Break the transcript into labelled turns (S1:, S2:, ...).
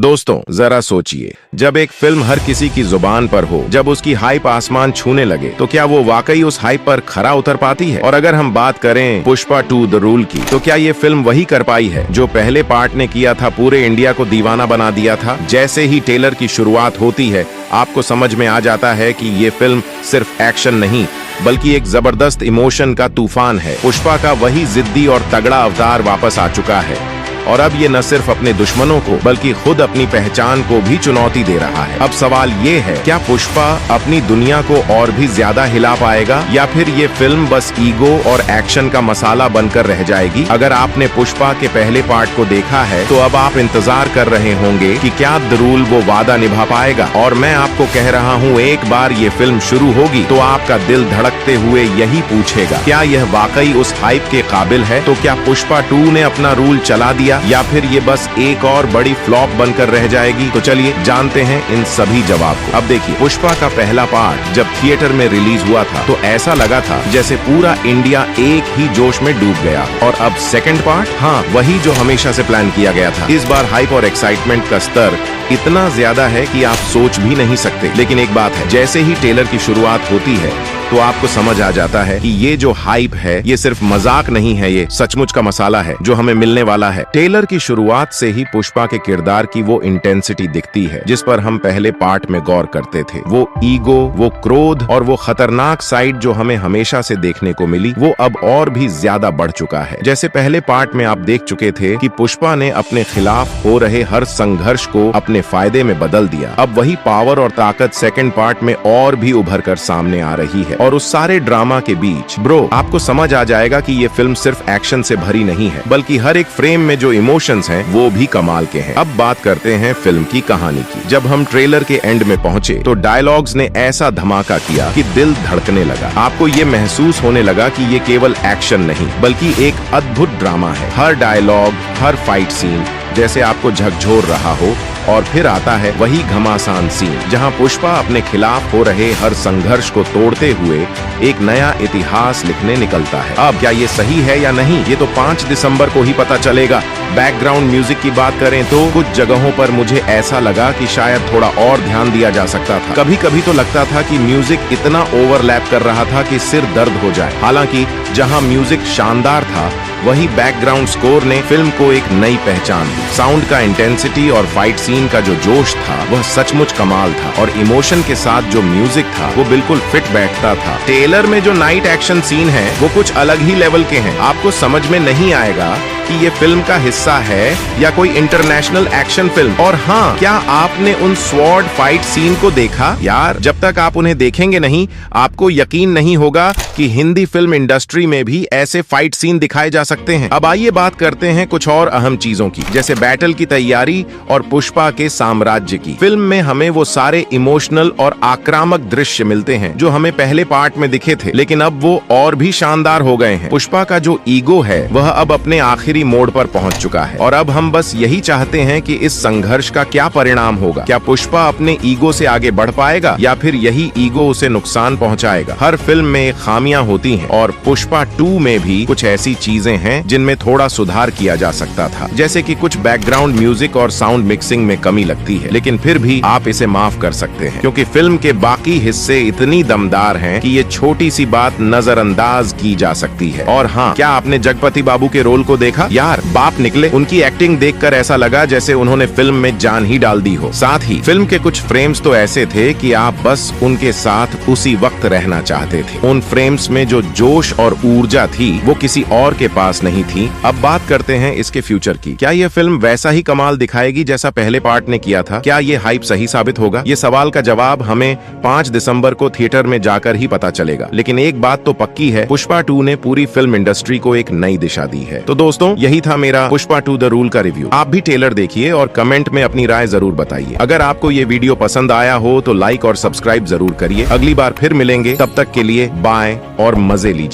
S1: दोस्तों जरा सोचिए, जब एक फिल्म हर किसी की जुबान पर हो, जब उसकी हाइप आसमान छूने लगे, तो क्या वो वाकई उस हाइप पर खरा उतर पाती है? और अगर हम बात करें पुष्पा 2 द रूल की, तो क्या ये फिल्म वही कर पाई है जो पहले पार्ट ने किया था, पूरे इंडिया को दीवाना बना दिया था? जैसे ही ट्रेलर की शुरुआत होती है, आपको समझ में आ जाता है कि ये फिल्म सिर्फ एक्शन नहीं, बल्कि एक जबरदस्त इमोशन का तूफान है। पुष्पा का वही जिद्दी और तगड़ा अवतार वापस आ चुका है और अब ये न सिर्फ अपने दुश्मनों को बल्कि खुद अपनी पहचान को भी चुनौती दे रहा है। अब सवाल ये है, क्या पुष्पा अपनी दुनिया को और भी ज्यादा हिला पाएगा या फिर ये फिल्म बस ईगो और एक्शन का मसाला बनकर रह जाएगी? अगर आपने पुष्पा के पहले पार्ट को देखा है तो अब आप इंतजार कर रहे होंगे कि क्या द रूल वो वादा निभा पाएगा। और मैं आपको कह रहा हूँ, एक बार ये फिल्म शुरू होगी तो आपका दिल धड़कते हुए यही पूछेगा, क्या यह वाकई उस हाइप के काबिल है? तो क्या पुष्पा 2 ने अपना रूल चला दिया या फिर ये बस एक और बड़ी फ्लॉप बनकर रह जाएगी? तो चलिए जानते हैं इन सभी जवाब को। अब देखिए, पुष्पा का पहला पार्ट जब थिएटर में रिलीज हुआ था तो ऐसा लगा था जैसे पूरा इंडिया एक ही जोश में डूब गया। और अब सेकंड पार्ट, हाँ, वही जो हमेशा से प्लान किया गया था। इस बार हाइप और एक्साइटमेंट का स्तर इतना ज्यादा है कि आप सोच भी नहीं सकते। लेकिन एक बात है, जैसे ही ट्रेलर की शुरुआत होती है तो आपको समझ आ जाता है कि ये जो हाइप है ये सिर्फ मजाक नहीं है, ये सचमुच का मसाला है जो हमें मिलने वाला है। ट्रेलर की शुरुआत से ही पुष्पा के किरदार की वो इंटेंसिटी दिखती है जिस पर हम पहले पार्ट में गौर करते थे। वो ईगो, वो क्रोध और वो खतरनाक साइड जो हमें हमेशा से देखने को मिली, वो अब और भी ज्यादा बढ़ चुका है। जैसे पहले पार्ट में आप देख चुके थे कि पुष्पा ने अपने खिलाफ हो रहे हर संघर्ष को अपने फायदे में बदल दिया। अब वही पावर और ताकत सेकंड पार्ट में और भी उभर कर सामने आ रही है। और उस सारे ड्रामा के बीच ब्रो, आपको समझ आ जाएगा कि ये फिल्म सिर्फ एक्शन से भरी नहीं है, बल्कि हर एक फ्रेम में जो इमोशंस हैं वो भी कमाल के हैं। अब बात करते हैं फिल्म की कहानी की। जब हम ट्रेलर के एंड में पहुंचे तो डायलॉग्स ने ऐसा धमाका किया कि दिल धड़कने लगा। आपको ये महसूस होने लगा कि ये केवल एक्शन नहीं बल्कि एक अद्भुत ड्रामा है। हर डायलॉग, हर फाइट सीन जैसे आपको झकझोर रहा हो। और फिर आता है वही घमासान सीन जहां पुष्पा अपने खिलाफ हो रहे हर संघर्ष को तोड़ते हुए एक नया इतिहास लिखने निकलता है। अब क्या ये सही है या नहीं, ये तो 5 दिसंबर को ही पता चलेगा। बैकग्राउंड म्यूजिक की बात करें तो कुछ जगहों पर मुझे ऐसा लगा कि शायद थोड़ा और ध्यान दिया जा सकता था। कभी कभी तो लगता था कि म्यूजिक इतना ओवरलैप कर रहा था कि सिर दर्द हो जाए। हालांकि जहां म्यूजिक शानदार था, वही बैकग्राउंड स्कोर ने फिल्म को एक नई पहचान दी। साउंड का इंटेंसिटी और फाइट सीन का जो जोश था वह सचमुच कमाल था और इमोशन के साथ जो म्यूजिक था वो बिल्कुल फिट बैठता था। ट्रेलर में जो नाइट एक्शन सीन है वो कुछ अलग ही लेवल के हैं। आपको समझ में नहीं आएगा कि ये फिल्म का हिस्सा है या कोई इंटरनेशनल एक्शन फिल्म। और हाँ, क्या आपने उन स्वॉर्ड फाइट सीन को देखा? यार, जब तक आप उन्हें देखेंगे नहीं, आपको यकीन नहीं होगा कि हिंदी फिल्म इंडस्ट्री में भी ऐसे फाइट सीन दिखाए जा सकते हैं। अब आइए बात करते हैं कुछ और अहम चीजों की, जैसे बैटल की तैयारी और पुष्पा के साम्राज्य की। फिल्म में हमें वो सारे इमोशनल और आक्रामक दृश्य मिलते हैं जो हमें पहले पार्ट में दिखे थे, लेकिन अब वो और भी शानदार हो गए हैं। पुष्पा का जो ईगो है वह अब अपने आखिरी मोड़ पर पहुंच चुका है और अब हम बस यही चाहते हैं कि इस संघर्ष का क्या परिणाम होगा। क्या पुष्पा अपने ईगो से आगे बढ़ पाएगा या फिर यही ईगो उसे नुकसान पहुंचाएगा? हर फिल्म में खामियां होती हैं और पुष्पा 2 में भी कुछ ऐसी चीजें हैं जिनमें थोड़ा सुधार किया जा सकता था, जैसे कि कुछ बैकग्राउंड म्यूजिक और साउंड मिक्सिंग में कमी लगती है, लेकिन फिर भी आप इसे माफ कर सकते हैं क्योंकि फिल्म के बाकी हिस्से इतनी दमदार हैं कि ये छोटी सी बात नजरअंदाज की जा सकती है। और हाँ, क्या आपने जगपति बाबू के रोल को देखा? यार, बाप निकले। उनकी एक्टिंग देखकर ऐसा लगा जैसे उन्होंने फिल्म में जान ही डाल दी हो। साथ ही फिल्म के कुछ फ्रेम्स तो ऐसे थे कि आप बस उनके साथ उसी वक्त रहना चाहते थे। उन फ्रेम्स में जो जोश और ऊर्जा थी वो किसी और के पास नहीं थी। अब बात करते हैं इसके फ्यूचर की। क्या ये फिल्म वैसा ही कमाल दिखाएगी जैसा पहले पार्ट ने किया था? क्या ये हाइप सही साबित होगा? ये सवाल का जवाब हमें 5 दिसंबर को थिएटर में जाकर ही पता चलेगा। लेकिन एक बात तो पक्की है, पुष्पा 2 ने पूरी फिल्म इंडस्ट्री को एक नई दिशा दी है। तो दोस्तों, यही था मेरा पुष्पा 2 द रूल का रिव्यू। आप भी ट्रेलर देखिए और कमेंट में अपनी राय जरूर बताइए। अगर आपको ये वीडियो पसंद आया हो तो लाइक और सब्सक्राइब जरूर करिए। अगली बार फिर मिलेंगे, तब तक के लिए बाय और मजे लीजिए।